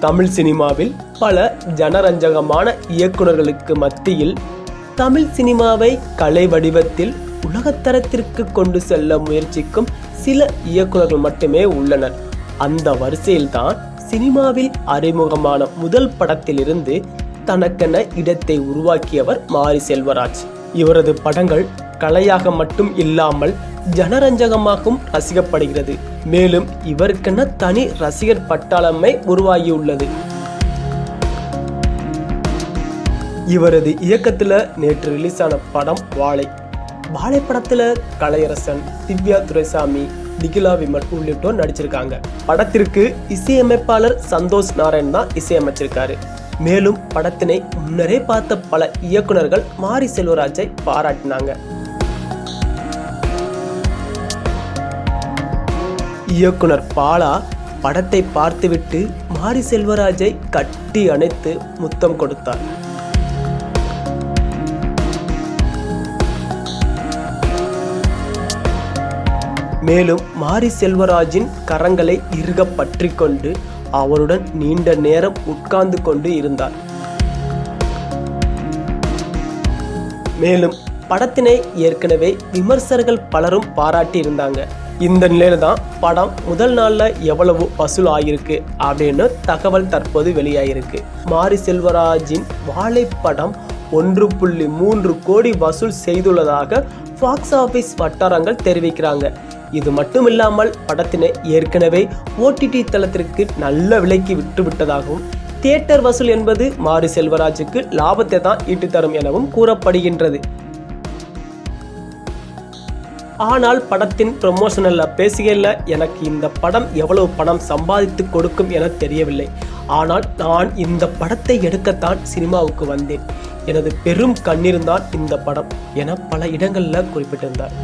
தமிழ் சினிமாவில் பல ஜனரஞ்சகமான இயக்குனர்களுக்கு மத்தியில் தமிழ் சினிமாவை கலை வடிவத்தில் உலகத்தரத்திற்கு கொண்டு செல்ல முயற்சிக்கும் சில இயக்குனர்கள் மட்டுமே உள்ளனர். அந்த வரிசையில்தான் சினிமாவில் அறிமுகமான முதல் படத்திலிருந்து தனக்கென இடத்தை உருவாக்கியவர் மாரி செல்வராஜ். இவரது படங்கள் கலையாக மட்டும் இல்லாமல் ஜனரஞ்சகமாகவும் ரசிக்கப்படுகிறது. மேலும் இவருக்கென தனி ரசிகர் பட்டாளமே உருவாகியுள்ளது. இவரது இயக்கத்துல நேற்று ரிலீஸ் ஆன படம் வாழை. வாழை படத்துல கலையரசன், திவ்யா துரைசாமி, நிகிலா விமல் உள்ளிட்டோர் நடிச்சிருக்காங்க. படத்திற்கு இசையமைப்பாளர் சந்தோஷ் நாராயண் தான் இசையமைச்சிருக்காரு. மேலும் படத்தினை முன்னரே பார்த்த பல இயக்குனர்கள் மாரி செல்வராஜை பாராட்டினாங்க. இயக்குனர் பாலா படத்தை பார்த்துவிட்டு மாரி செல்வராஜை கட்டி அணைத்து முத்தம் கொடுத்தார். மேலும் மாரி செல்வராஜின் கரங்களை இறுக பற்றி கொண்டு அவருடன் நீண்ட நேரம் உட்கார்ந்து கொண்டு இருந்தார். மேலும் படத்தினை ஏற்கனவே விமர்சகர்கள் பலரும் பாராட்டி இருந்தாங்க. இந்த நிலையில தான் படம் முதல் நாள்ல எவ்வளவு வசூல் ஆகியிருக்கு அப்படின்னு தகவல் தற்போது வெளியாகிருக்கு. மாரி செல்வராஜின் வாழை படம் 1.3 கோடி வசூல் செய்துள்ளதாக பாக்ஸ் ஆபீஸ் வட்டாரங்கள் தெரிவிக்கிறாங்க. இது மட்டும் இல்லாமல் படத்தினை ஏற்கனவே OTT தளத்திற்கு நல்ல விலைக்கு விட்டுவிட்டதாகவும், தியேட்டர் வசூல் என்பது மாரி செல்வராஜுக்கு லாபத்தை தான் ஈட்டு தரும் எனவும் கூறப்படுகின்றது. ஆனால் படத்தின் ப்ரமோஷனல்ல பேசுகையில் எனக்கு இந்த படம் எவ்வளவு பணம் சம்பாதித்து கொடுக்கும் என தெரியவில்லை. ஆனால் நான் இந்த படத்தை எடுக்கத்தான் சினிமாவுக்கு வந்தேன். எனது பெரும் கண்ணீர் தான் இந்த படம் என பல இடங்களில் குறிப்பிட்டிருந்தார்.